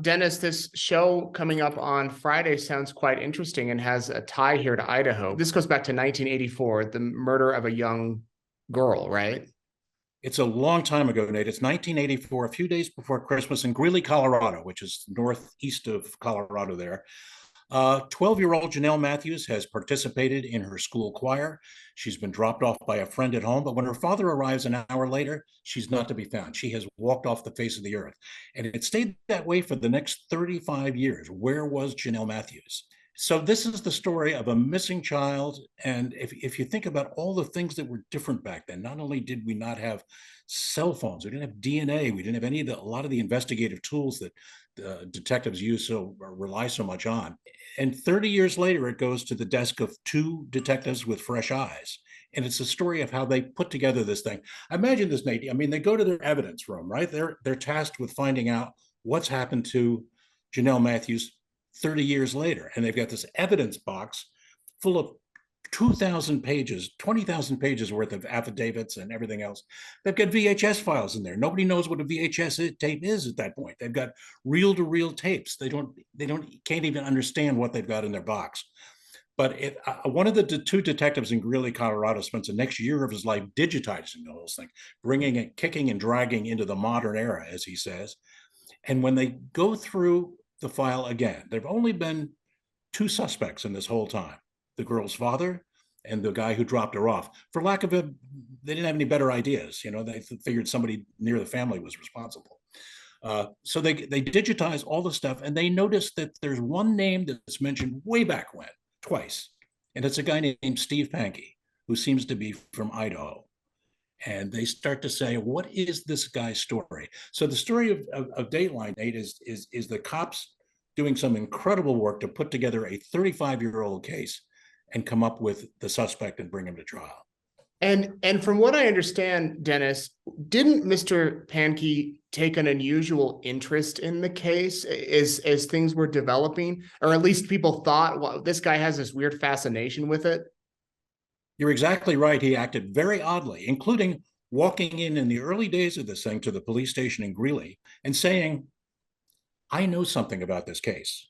Dennis, this show coming up on Friday sounds quite interesting and has a tie here to Idaho. This goes back to 1984, the murder of a young girl, right? It's a long time ago, Nate. It's 1984, a few days before Christmas in Greeley, Colorado, which is northeast of Colorado there. 12-year-old Jonelle Matthews has participated in her school choir. She's been dropped off by a friend at home, but when her father arrives an hour later, she's not to be found. She has walked off the face of the earth. And it stayed that way for the next 35 years. Where was Jonelle Matthews? So this is the story of a missing child. And if you think about all the things that were different back then, not only did we not have cell phones, we didn't have DNA, we didn't have a lot of the investigative tools that detectives rely so much on. And 30 years later, it goes to the desk of two detectives with fresh eyes. And it's a story of how they put together this thing. Imagine this, Nate. I mean, they go to their evidence room, right? They're tasked with finding out what's happened to Jonelle Matthews 30 years later. And they've got this evidence box full of 2,000 pages, 20,000 pages worth of affidavits and everything else. They've got VHS files in there. Nobody knows what a VHS tape is at that point. They've got reel-to-reel tapes. They can't even understand what they've got in their box. But one of the two detectives in Greeley, Colorado, spends the next year of his life digitizing the whole thing, bringing it, kicking and dragging into the modern era, as he says. And when they go through the file again, there've only been two suspects in this whole time: the girl's father and the guy who dropped her off. For lack of they didn't have any better ideas. They figured somebody near the family was responsible. So they digitize all the stuff, and they notice that there's one name that's mentioned way back when, twice. And it's a guy named Steve Pankey, who seems to be from Idaho. And they start to say, what is this guy's story? So the story of Dateline, Nate, is the cops doing some incredible work to put together a 35-year-old case and come up with the suspect and bring him to trial. And from what I understand, Dennis, didn't Mr. Pankey take an unusual interest in the case as things were developing? Or at least people thought, well, this guy has this weird fascination with it? You're exactly right. He acted very oddly, including walking in the early days of this thing to the police station in Greeley and saying, I know something about this case.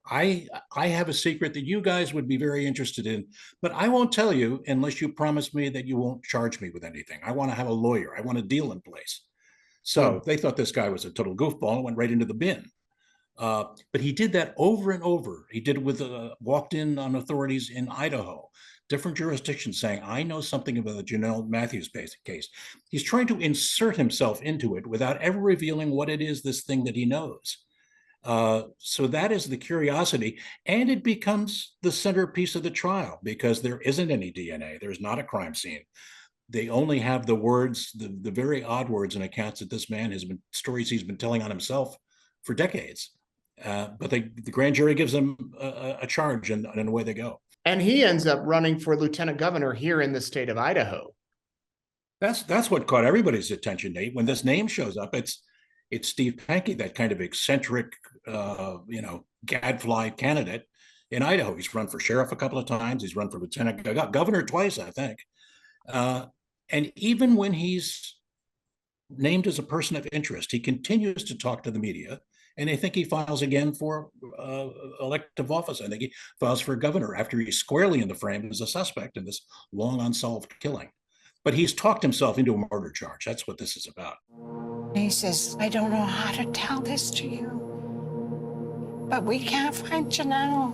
I have a secret that you guys would be very interested in, but I won't tell you unless you promise me that you won't charge me with anything. I want to have a lawyer. I want a deal in place. So they thought this guy was a total goofball and went right into the bin. But he did that over and over. He did it with walked in on authorities in Idaho, different jurisdictions, saying, I know something about the Jonelle Matthews case. He's trying to insert himself into it without ever revealing what it is, this thing that he knows. So that is the curiosity, and it becomes the centerpiece of the trial because there isn't any DNA. There's not a crime scene. They only have the words, the very odd words and accounts that this man stories he's been telling on himself for decades. But the grand jury gives him a charge, and away they go. And he ends up running for lieutenant governor here in the state of Idaho. That's what caught everybody's attention, Nate. When this name shows up, it's Steve Pankey, that kind of eccentric, gadfly candidate in Idaho. He's run for sheriff a couple of times. He's run for lieutenant governor twice, I think. And even when he's named as a person of interest, he continues to talk to the media. And I think he files again for elective office. I think he files for governor after he's squarely in the frame as a suspect in this long unsolved killing. But he's talked himself into a murder charge. That's what this is about. He says, I don't know how to tell this to you, but we can't find Janelle.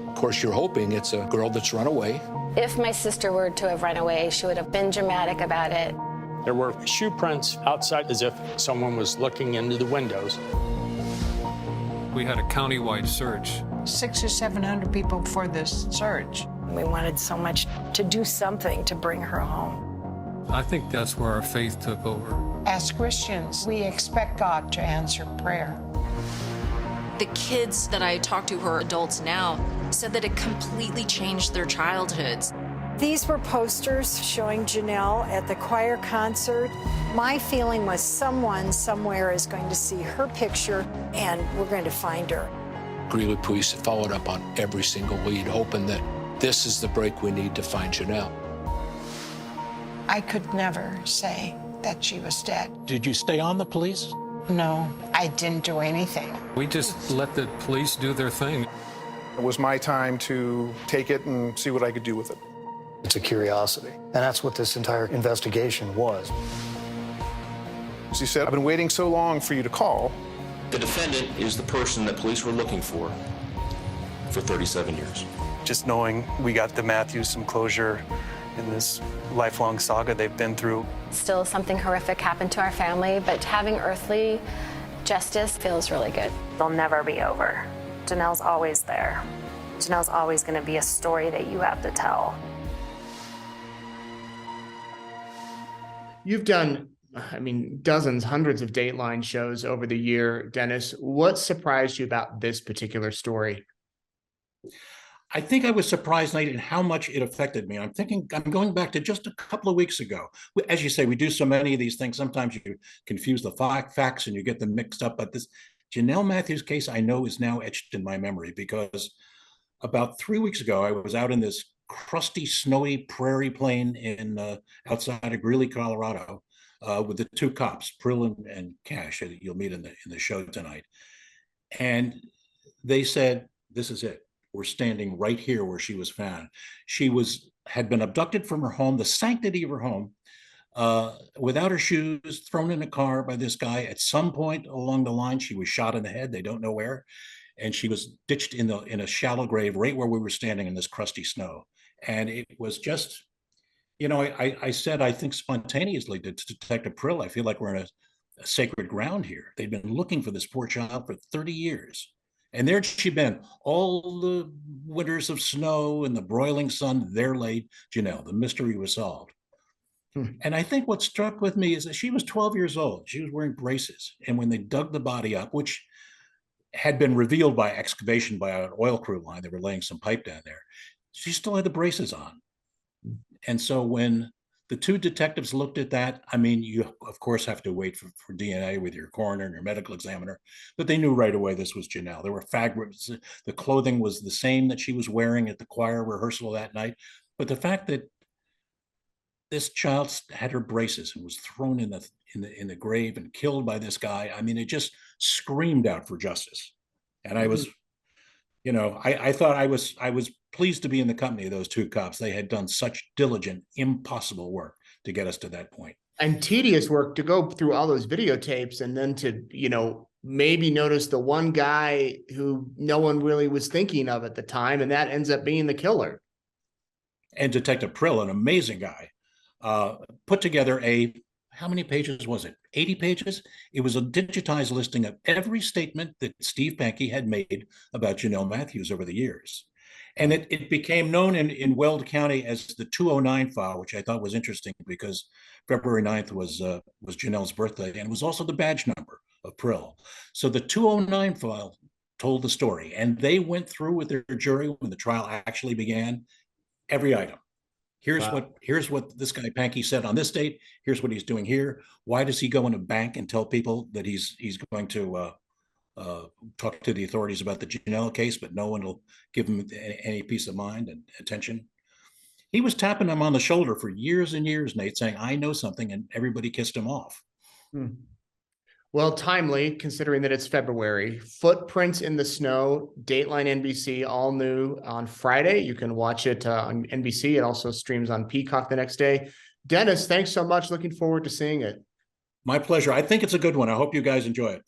Of course, you're hoping it's a girl that's run away. If my sister were to have run away, she would have been dramatic about it. There were shoe prints outside as if someone was looking into the windows. We had a countywide search. 600 or 700 people for this search. We wanted so much to do something to bring her home. I think that's where our faith took over. As Christians, we expect God to answer prayer. The kids that I talk to who are adults now said that it completely changed their childhoods. These were posters showing Janelle at the choir concert. My feeling was someone somewhere is going to see her picture and we're going to find her. Greeley police followed up on every single lead, hoping that this is the break we need to find Janelle. I could never say that she was dead. Did you stay on the police? No, I didn't do anything. We just let the police do their thing. It was my time to take it and see what I could do with it. It's a curiosity, and that's what this entire investigation was. As you said, I've been waiting so long for you to call. The defendant is the person that police were looking for 37 years. Just knowing we got the Matthews some closure in this lifelong saga they've been through. Still something horrific happened to our family, but having earthly justice feels really good. They'll never be over. Janelle's always there. Janelle's always going to be a story that you have to tell. You've done, I mean, dozens, hundreds of Dateline shows over the year, Dennis. What surprised you about this particular story? I think I was surprised, Nate, in how much it affected me. I'm going back to just a couple of weeks ago. As you say, we do so many of these things. Sometimes you confuse the facts and you get them mixed up. But this Jonelle Matthews case, I know, is now etched in my memory because about 3 weeks ago, I was out in this crusty, snowy prairie plain in outside of Greeley, Colorado, with the two cops, Prill and Cash, that you'll meet in the show tonight. And they said, "This is it. We're standing right here where she was found." She had been abducted from her home, the sanctity of her home, without her shoes, thrown in a car by this guy. At some point along the line, she was shot in the head. They don't know where. And she was ditched in a shallow grave right where we were standing in this crusty snow. And it was just, you know, I said, I think spontaneously to Detective Prill, I feel like we're in a sacred ground here. They'd been looking for this poor child for 30 years. And there she'd been, all the winters of snow and the broiling sun, there lay Janelle. The mystery was solved. And I think what struck with me is that she was 12 years old. She was wearing braces. And when they dug the body up, which had been revealed by excavation by an oil crew line, they were laying some pipe down there, she still had the braces on. And so when the two detectives looked at that, I mean, you of course have to wait for DNA with your coroner and your medical examiner, but they knew right away this was Janelle. There were fragments. The clothing was the same that she was wearing at the choir rehearsal that night. But the fact that this child had her braces and was thrown in the grave and killed by this guy, I mean, it just screamed out for justice. And I was, you know, I thought I was pleased to be in the company of those two cops. They had done such diligent, impossible work to get us to that point. And tedious work to go through all those videotapes and then to, you know, maybe notice the one guy who no one really was thinking of at the time, and that ends up being the killer. And Detective Prill, an amazing guy, put together how many pages was it? 80 pages? It was a digitized listing of every statement that Steve Pankey had made about Jonelle Matthews over the years. And it became known in Weld County as the 209 file, which I thought was interesting because February 9th was Janelle's birthday, and was also the badge number of Prill. So the 209 file told the story, and they went through with their jury when the trial actually began, every item. Here's what this guy Pankey said on this date. Here's what he's doing here. Why does he go in a bank and tell people that he's going to talk to the authorities about the Janelle case, but no one will give him any peace of mind and attention? He was tapping him on the shoulder for years and years, Nate, saying, "I know something," and everybody kissed him off. Well, timely, considering that it's February. Footprints in the Snow, Dateline NBC, all new on Friday. You can watch it on NBC. It also streams on Peacock the next day. Dennis, thanks so much. Looking forward to seeing it. My pleasure. I think it's a good one. I hope you guys enjoy it.